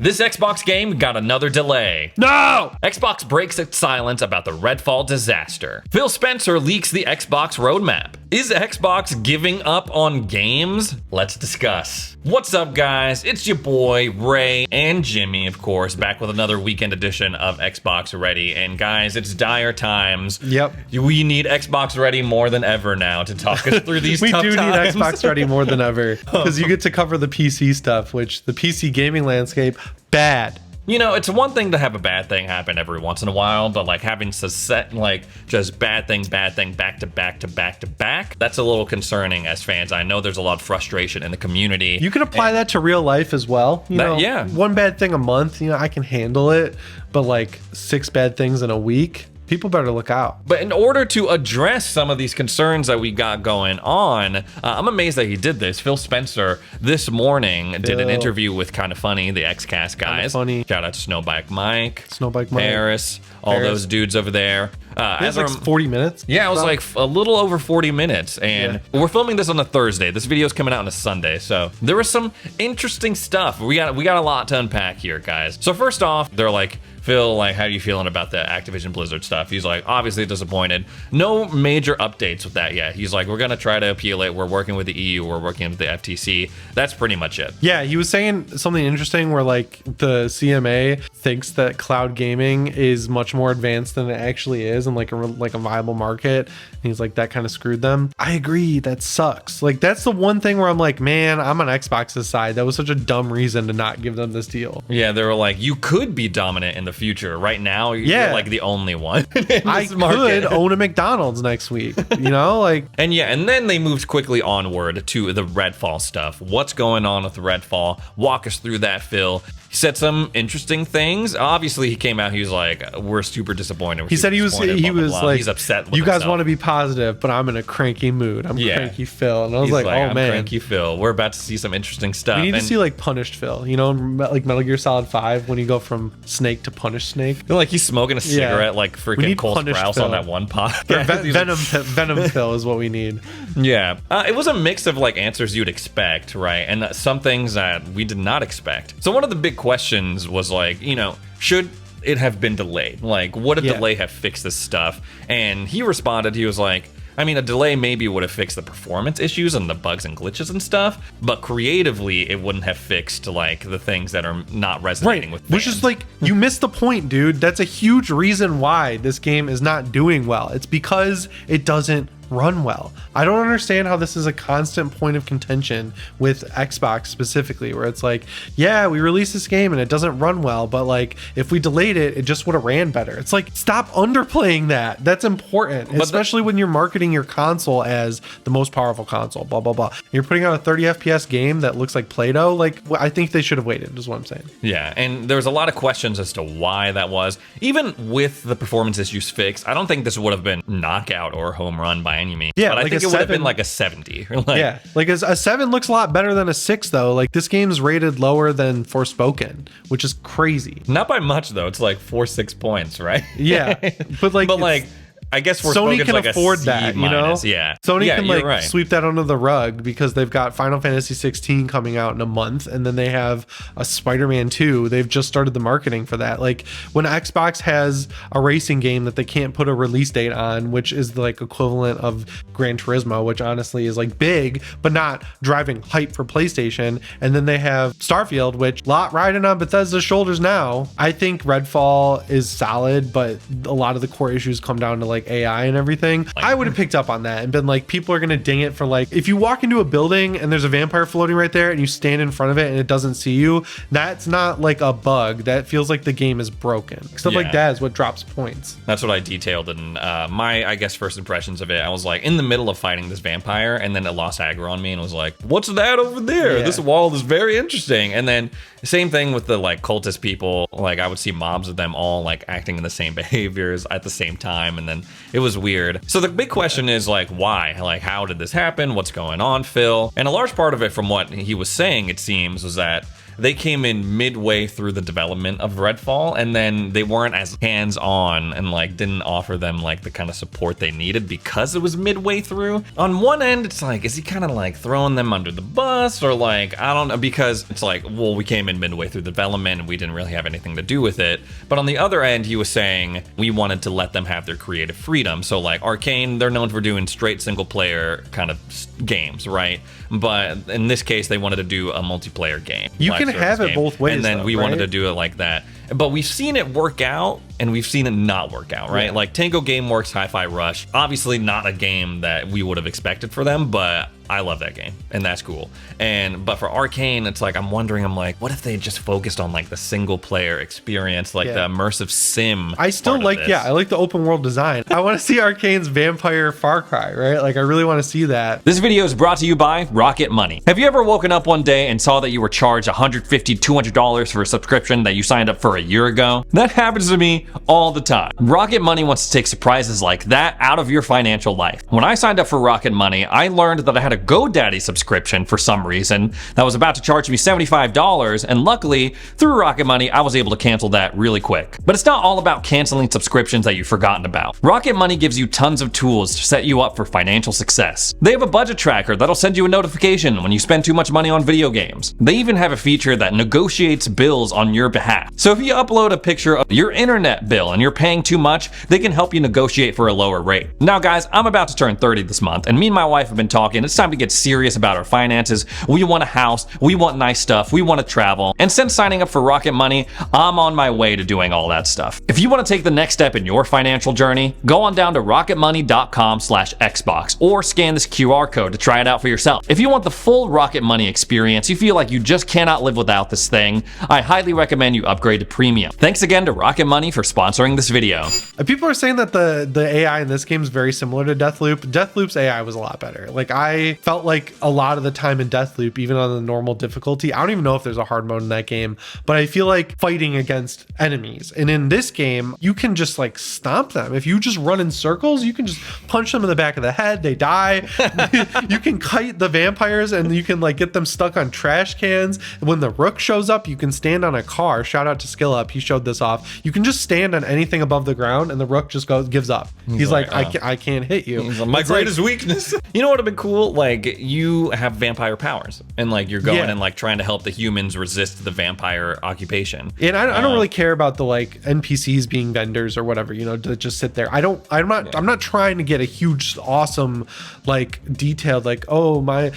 This Xbox game got another delay. No! Xbox breaks its silence about the Redfall disaster. Phil Spencer leaks the Xbox roadmap. Is Xbox giving up on games? Let's discuss. What's up, guys? It's your boy, Ray, and Jimmy, of course, back with another weekend edition of Xbox Ready. And guys, it's dire times. Yep. We need Xbox Ready more than ever now to talk us through these tough times. We do need Xbox Ready more than ever, because you get to cover the PC stuff, which the PC gaming landscape, bad. You know, it's one thing to have a bad thing happen every once in a while, but like having to set like just bad thing, back to back, that's a little concerning as fans. I know there's a lot of frustration in the community. You can apply that to real life as well. You know, yeah. One bad thing a month, I can handle it, but like 6 bad things in a week, people better look out. But in order to address some of these concerns that we got going on, I'm amazed that he did this. Phil Spencer this morning did an interview with Kinda Funny, the Xcast guys. Funny. Shout out to Snowbike Mike, Snowbike Mike, Paris, all those dudes over there. It's like 40 minutes. Yeah, it was like a little over 40 minutes. And we're filming this on a Thursday. This video is coming out on a Sunday. So there was some interesting stuff. We got a lot to unpack here, guys. So first off, they're like, Phil, like, how are you feeling about the Activision Blizzard stuff? He's like, obviously disappointed. No major updates with that yet. He's like, we're going to try to appeal it. We're working with the EU. We're working with the FTC. That's pretty much it. Yeah, he was saying something interesting where like the CMA thinks that cloud gaming is much more advanced than it actually is and like a viable market. And he's like, that kind of screwed them. I agree. That sucks. Like, that's the one thing where I'm like, man, I'm on Xbox's side. That was such a dumb reason to not give them this deal. Yeah, they were like, you could be dominant in the future. Right now, you're like the only one in this market. Could own a McDonald's next week, like. And yeah, and then they moved quickly onward to the Redfall stuff. What's going on with Redfall? Walk us through that, Phil. He said some interesting things. Obviously, he came out. He was like, "We're super disappointed." He said he was like, he's upset. With you guys himself. Want to be positive, but I'm in a cranky mood. I'm cranky Phil, and I was like, "Oh I'm man, cranky Phil. We're about to see some interesting stuff." We need to see like punished Phil. Like Metal Gear Solid 5 when you go from Snake to punished Snake. Like he's smoking a cigarette, like freaking Cole Sprouse on that one pot. Venom Phil is what we need. Yeah, it was a mix of like answers you'd expect, right, and some things that we did not expect. So one of the big questions was like, should it have been delayed? Like, would a delay have fixed this stuff? And he responded, he was like, I mean, a delay maybe would have fixed the performance issues and the bugs and glitches and stuff, but creatively, it wouldn't have fixed like the things that are not resonating with fans. Which is like, you missed the point, dude. That's a huge reason why this game is not doing well. It's because it doesn't run well. I don't understand how this is a constant point of contention with Xbox specifically, where it's like, yeah, we released this game and it doesn't run well, but like if we delayed it, it just would have ran better. It's like, stop underplaying that. That's important, especially when you're marketing your console as the most powerful console, blah, blah, blah. You're putting out a 30 FPS game that looks like Play-Doh. Like, I think they should have waited, is what I'm saying. Yeah, and there's a lot of questions as to why that was. Even with the performance issues fixed, I don't think this would have been knockout or home run by any means. Yeah, but like I think it would have been like a 70. Like a 7 looks a lot better than a 6 though. Like this game's rated lower than Forspoken, which is crazy. Not by much though. It's like 4-6 points, right? Yeah, but like I guess Sony can afford that, Yeah. Sony can sweep that under the rug because they've got Final Fantasy 16 coming out in a month, and then they have a Spider-Man 2. They've just started the marketing for that. Like when Xbox has a racing game that they can't put a release date on, which is like equivalent of Gran Turismo, which honestly is like big but not driving hype for PlayStation, and then they have Starfield, which lot riding on Bethesda's shoulders now. I think Redfall is solid, but a lot of the core issues come down to like AI and everything. I would have picked up on that and been like, people are gonna ding it for like, if you walk into a building and there's a vampire floating right there and you stand in front of it and it doesn't see you, that's not like a bug. That feels like the game is broken. Stuff like that is what drops points. That's what I detailed in my, I guess, first impressions of it. I was like in the middle of fighting this vampire, and then it lost aggro on me and was like, what's that over there? This wall is very interesting. And then same thing with the like cultist people. Like I would see mobs of them all like acting in the same behaviors at the same time, and then it was weird. So the big question is like, why? Like, how did this happen? What's going on, Phil? And a large part of it, from what he was saying, it seems, was that they came in midway through the development of Redfall, and then they weren't as hands-on and like didn't offer them like the kind of support they needed because it was midway through. On one end, it's like, is he kind of like throwing them under the bus, or like, I don't know, because it's like, well, we came in midway through development and we didn't really have anything to do with it. But on the other end, he was saying we wanted to let them have their creative freedom. So like Arcane, they're known for doing straight single player kind of games, right? But in this case, they wanted to do a multiplayer game. You can have it both ways, and then though, we right? wanted to do it like that. But we've seen it work out and we've seen it not work out, right? Yeah. Like Tango Gameworks Hi-Fi Rush, obviously not a game that we would have expected for them, but I love that game and that's cool. But for Arcane, it's like, I'm like, what if they just focused on like the single player experience, like the immersive sim? I still like, I like the open world design. I want to see Arcane's Vampire Far Cry, right? Like I really want to see that. This video is brought to you by Rocket Money. Have you ever woken up one day and saw that you were charged $150, $200 for a subscription that you signed up for a year ago? That happens to me all the time. Rocket Money wants to take surprises like that out of your financial life. When I signed up for Rocket Money, I learned that I had a GoDaddy subscription for some reason that was about to charge me $75, and luckily, through Rocket Money, I was able to cancel that really quick. But it's not all about canceling subscriptions that you've forgotten about. Rocket Money gives you tons of tools to set you up for financial success. They have a budget tracker that'll send you a notification when you spend too much money on video games. They even have a feature that negotiates bills on your behalf. So if you upload a picture of your internet bill and you're paying too much, they can help you negotiate for a lower rate. Now guys, I'm about to turn 30 this month, and me and my wife have been talking. It's time to get serious about our finances. We want a house, we want nice stuff, we want to travel. And since signing up for Rocket Money, I'm on my way to doing all that stuff. If you want to take the next step in your financial journey, go on down to rocketmoney.com/Xbox or scan this QR code to try it out for yourself. If you want the full Rocket Money experience, you feel like you just cannot live without this thing, I highly recommend you upgrade to Premium. Thanks again to Rocket Money for sponsoring this video. People are saying that the AI in this game is very similar to Deathloop. Deathloop's AI was a lot better. Like I felt like a lot of the time in Deathloop, even on the normal difficulty, I don't even know if there's a hard mode in that game, but I feel like fighting against enemies. And in this game, you can just like stomp them. If you just run in circles, you can just punch them in the back of the head, they die. You can kite the vampires and you can like get them stuck on trash cans. When the Rook shows up, you can stand on a car. Shout out to Skill Up, he showed this off. You can just stand on anything above the ground and the Rook just gives up. He's like, I can't hit you. He's like, my greatest weakness. You know what would have been cool? Like you have vampire powers and like you're going and like trying to help the humans resist the vampire occupation. And I don't really care about the like NPCs being vendors or whatever, you know, to just sit there. I'm not trying to get a huge, awesome, like detailed, like, oh, my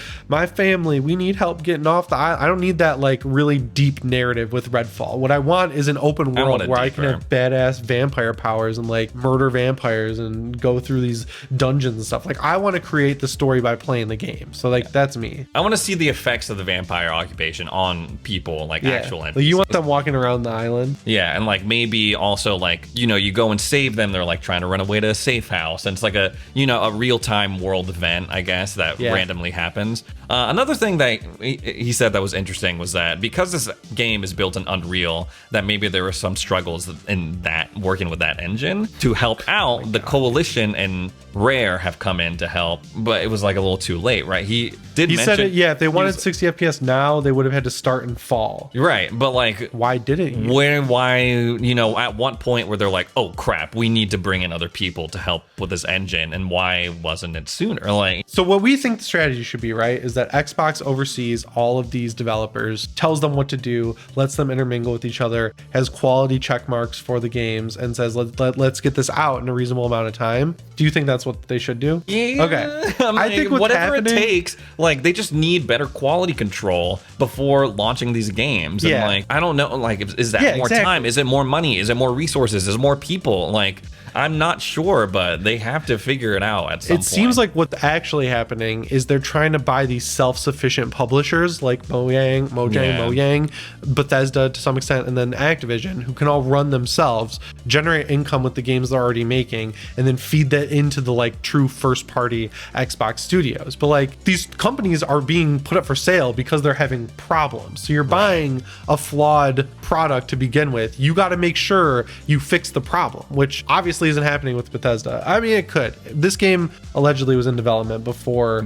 family, we need help getting off the island. I don't need that like really deep narrative with Redfall. What I want is an open world where I can have badass vampire powers and like murder vampires and go through these dungeons and stuff. Like I want to create the story by playing the game. So like that's me. I want to see the effects of the vampire occupation on people, like actual NPCs. Like you want them walking around the island. Yeah, and like maybe also like, you know, you go and save them. They're like trying to run away to a safe house. And it's like a, you know, a real-time world event, I guess, that randomly happens. Another thing that he said that was interesting was that because this game is built in Unreal, that maybe there were some struggles in that working with that engine to help out. The Coalition and Rare have come in to help, but it was like a little too late, right? He said it, if they wanted 60 FPS now, they would have had to start in fall. Right, but like, why didn't you? Why, you know, at one point where they're like, oh crap, we need to bring in other people to help with this engine, and why wasn't it sooner? Like, so what we think the strategy should be, right, is that Xbox oversees all of these developers, tells them what to do, lets them intermingle with each other, has quality check marks for the games, and says let's get this out in a reasonable amount of time. Do you think that's what they should do? Yeah. Okay. I think whatever it takes, like they just need better quality control before launching these games. And like, I don't know, like, is that more time? Is it more money? Is it more resources? Is it more people? Like, I'm not sure, but they have to figure it out at some point. It seems like what's actually happening is they're trying to buy these self-sufficient publishers like Mojang, Bethesda to some extent, and then Activision, who can all run themselves, generate income with the games they're already making, and then feed that into the like true first-party Xbox studios. But like these companies are being put up for sale because they're having problems. So you're buying a flawed product to begin with. You got to make sure you fix the problem, which obviously isn't happening with Bethesda. I mean, it could. This game allegedly was in development before.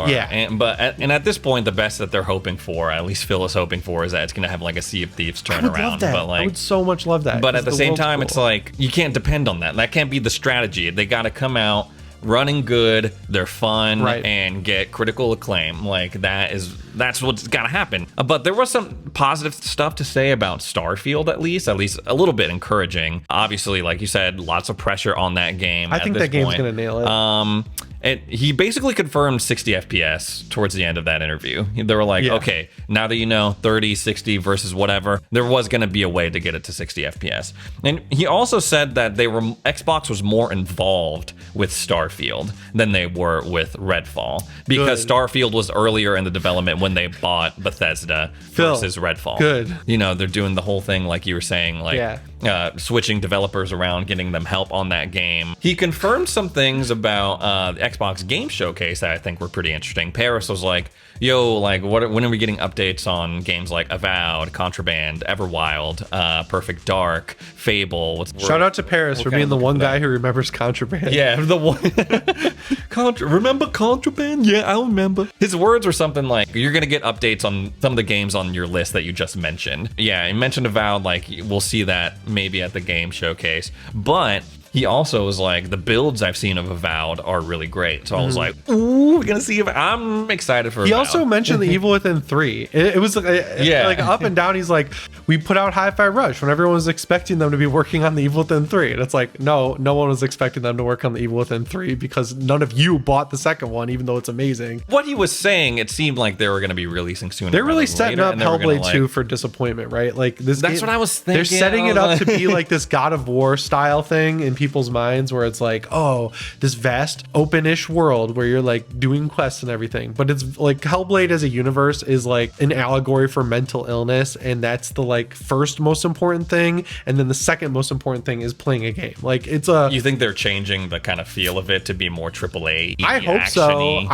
Yeah. But and at this point, the best that they're hoping for, at least Phil is hoping for, is that it's going to have like a Sea of Thieves turnaround. I would love that. But like, I would so much love that. But at the same world's time, cool. it's like you can't depend on that. That can't be the strategy. They got to come out running good, they're fun, right, and get critical acclaim. Like that's what's got to happen. But there was some positive stuff to say about Starfield, at least a little bit encouraging. Obviously, like you said, lots of pressure on that game. I think that game's gonna nail it. He basically confirmed 60 FPS towards the end of that interview. They were like, okay, now that you know 30, 60 versus whatever, there was going to be a way to get it to 60 FPS. And he also said that Xbox was more involved with Starfield than they were with Redfall, because Starfield was earlier in the development when they bought Bethesda versus Redfall. Good. You know, they're doing the whole thing like you were saying, like switching developers around, getting them help on that game. He confirmed some things about the Xbox Game Showcase that I think were pretty interesting. Paris was like, yo, like, when are we getting updates on games like Avowed, Contraband, Everwild, Perfect Dark, Fable? Shout out to Paris for being the one guy who remembers Contraband. Yeah, the one. Remember Contraband? Yeah, I remember. His words were something like, you're going to get updates on some of the games on your list that you just mentioned. Yeah, he mentioned Avowed, like, we'll see that maybe at the Game Showcase. But he also was like, the builds I've seen of Avowed are really great. So I was like, ooh, we're going to see if I'm excited for Avowed. He also mentioned the Evil Within 3. It was like up and down. He's like, we put out Hi-Fi Rush when everyone was expecting them to be working on the Evil Within 3. And it's like, no one was expecting them to work on the Evil Within 3 because none of you bought the second one, even though it's amazing. What he was saying, it seemed like they were going to be releasing sooner. They're really setting up Hellblade 2 like, for disappointment, right? Like this. That's what I was thinking. They're setting it up to be like this God of War style thing in people's minds, where it's like, oh, this vast open-ish world where you're like doing quests and everything. But it's like Hellblade as a universe is like an allegory for mental illness, and that's the like first most important thing, and then the second most important thing is playing a game. Like it's a. You think they're changing the kind of feel of it to be more AAA? I hope so.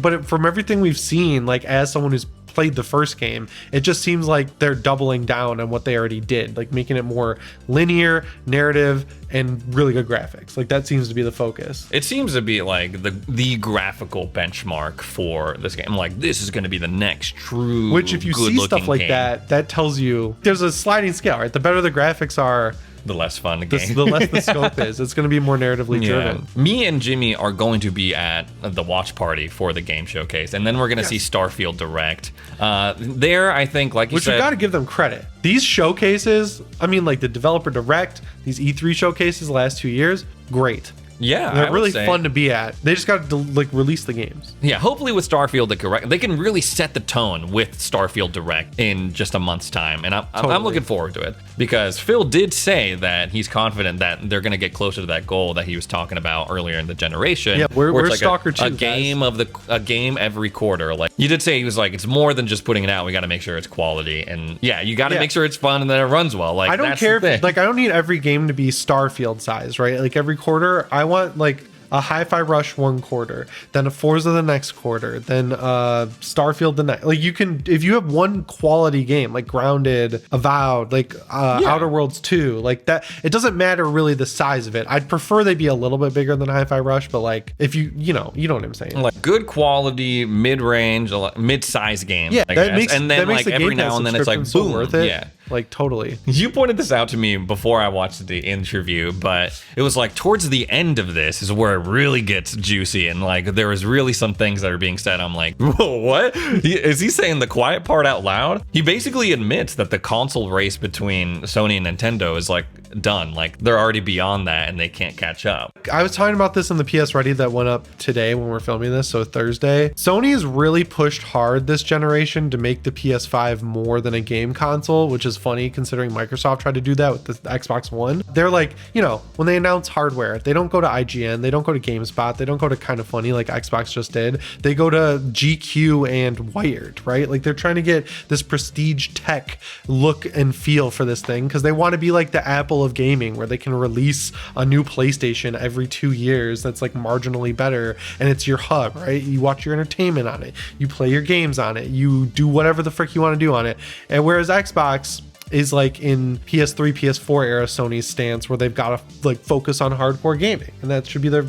But from everything we've seen, like as someone who's played the first game, it just seems like they're doubling down on what they already did, like making it more linear, narrative, and really good graphics. Like that seems to be the focus. It seems to be like the graphical benchmark for this game. Like this is going to be the next true. Which, if you see stuff like that tells you there's a sliding scale, right? The better the graphics are, the less fun the game. The less the scope is. It's going to be more narratively driven. Me and Jimmy are going to be at the watch party for the Game Showcase, and then we're going to see Starfield Direct. There, I think, like you said... Which we got to give them credit. These showcases, I mean, like the Developer Direct, these E3 showcases the last 2 years, great. Yeah, they're really fun to be at. They just got to like release the games. Yeah, hopefully with Starfield they can really set the tone with Starfield Direct in just a month's time, and I'm looking forward to it, because Phil did say that he's confident that they're going to get closer to that goal that he was talking about earlier in the generation. Yeah, we're like Stalker 2, a game every quarter. Like you did say, he was like, it's more than just putting it out. We got to make sure it's quality, and you got to make sure it's fun and that it runs well. Like I don't care if, like I don't need every game to be Starfield size, right? Like every quarter, I want like a Hi-Fi Rush one quarter, then a Forza the next quarter, then Starfield the next. Like you can, if you have one quality game like Grounded, Avowed, like Outer Worlds 2, like that, it doesn't matter really the size of it. I'd prefer they be a little bit bigger than Hi-Fi Rush, but like if you know what I'm saying. Like good quality, mid-range, mid-size game. Yeah, that makes, and then like every now and then it's like boom, worth it. Yeah. Like totally. You pointed this out to me before I watched the interview, but it was like towards the end of this is where it really gets juicy, and like there was really some things that are being said. I'm like, whoa, what? Is he saying the quiet part out loud? He basically admits that the console race between Sony and Nintendo is like done. Like they're already beyond that and they can't catch up. I was talking about this in the PS Ready that went up today when we're filming this, so Thursday. Sony's really pushed hard this generation to make the PS5 more than a game console, which is funny considering Microsoft tried to do that with the Xbox One. They're like, when they announce hardware, they don't go to IGN, they don't go to GameSpot, they don't go to Kind of Funny like Xbox just did. They go to GQ and Wired, right? Like they're trying to get this prestige tech look and feel for this thing because they want to be like the Apple of gaming, where they can release a new PlayStation every 2 years that's like marginally better, and it's your hub, right? You watch your entertainment on it, you play your games on it, you do whatever the frick you want to do on it. And whereas Xbox is like in PS3, PS4 era Sony's stance, where they've got to like focus on hardcore gaming, and that should be their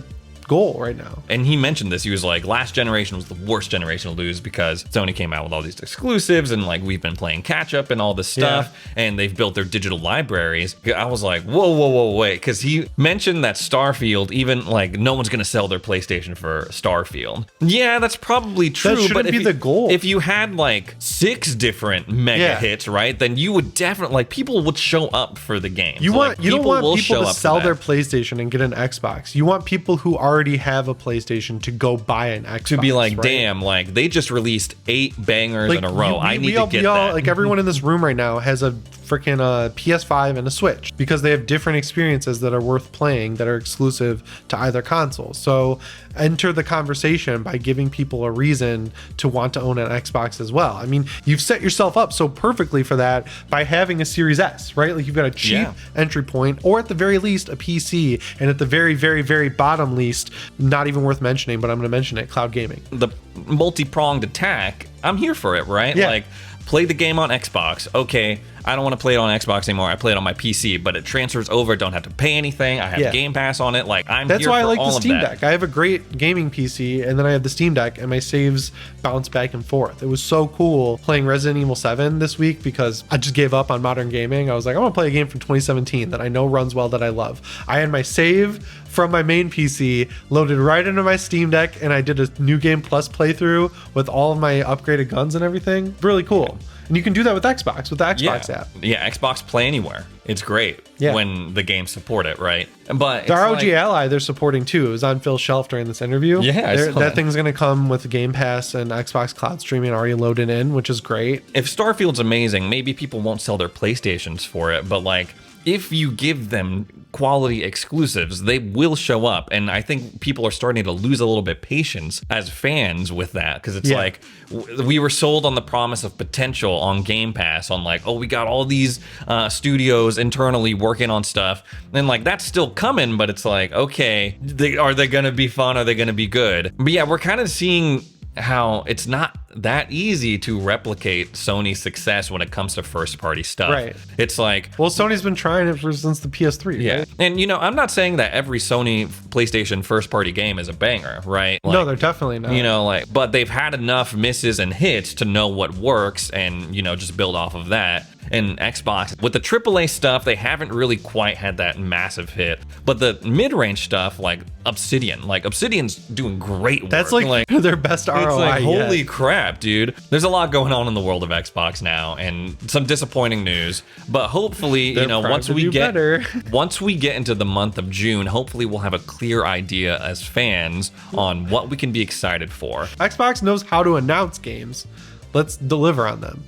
goal right now. And he mentioned this. He was like, last generation was the worst generation to lose because Sony came out with all these exclusives and like we've been playing catch up and all this stuff, and they've built their digital libraries. I was like, whoa, wait, because he mentioned that Starfield, even like no one's gonna sell their PlayStation for Starfield. Yeah, that's probably true. That shouldn't be the goal. If you had like 6 different mega hits, right, then you would definitely like people would show up for the game. You don't want people to sell their PlayStation and get an Xbox. You want people who already have a PlayStation to go buy an Xbox. To be like, right? damn, like they just released 8 bangers in a row. I need to get that. Like everyone in this room right now has a freaking PS5 and a Switch because they have different experiences that are worth playing that are exclusive to either console. So enter the conversation by giving people a reason to want to own an Xbox as well. I mean, you've set yourself up so perfectly for that by having a Series S, right? Like you've got a cheap entry point, or at the very least a PC, and at the very, very, very bottom least, not even worth mentioning, but I'm going to mention it, cloud gaming. The multi-pronged attack, I'm here for it, right? Yeah. Like, play the game on Xbox. Okay, I don't want to play it on Xbox anymore. I play it on my PC, but it transfers over. Don't have to pay anything. I have Game Pass on it. Like, I'm That's here why I for like the all of Steam that. Deck. I have a great gaming PC, and then I have the Steam Deck, and my saves bounce back and forth. It was so cool playing Resident Evil 7 this week because I just gave up on modern gaming. I was like, I want to play a game from 2017 that I know runs well, that I love. I had my save from my main PC loaded right into my Steam Deck, and I did a New Game Plus playthrough with all of my upgraded guns and everything. Really cool. And you can do that with Xbox, with the Xbox app. Yeah, Xbox Play Anywhere. It's great when the games support it, right? But the ROG Ally they're supporting too. It was on Phil's shelf during this interview. Yeah, that thing's going to come with Game Pass and Xbox Cloud Streaming already loaded in, which is great. If Starfield's amazing, maybe people won't sell their PlayStations for it, but like, if you give them quality exclusives, they will show up. And I think people are starting to lose a little bit patience as fans with that, because it's like we were sold on the promise of potential on Game Pass, on like, oh, we got all these studios internally working on stuff, and like that's still coming, but it's like, okay, are they gonna be fun? Are they gonna be good? But yeah, we're kind of seeing how it's not that easy to replicate Sony's success when it comes to first party stuff. Right. It's like, well, Sony's been trying it since the PS3. Yeah. Right? And you know, I'm not saying that every Sony PlayStation first party game is a banger, right? Like, no, they're definitely not. You know, like, but they've had enough misses and hits to know what works and, you know, just build off of that. And Xbox, with the AAA stuff, they haven't really quite had that massive hit. But the mid-range stuff, like Obsidian's doing great work. That's like their best ROI. It's like, holy yet. crap, dude. There's a lot going on in the world of Xbox now, and some disappointing news. But hopefully, you know, once we get into the month of June, hopefully we'll have a clear idea as fans on what we can be excited for. Xbox knows how to announce games. Let's deliver on them.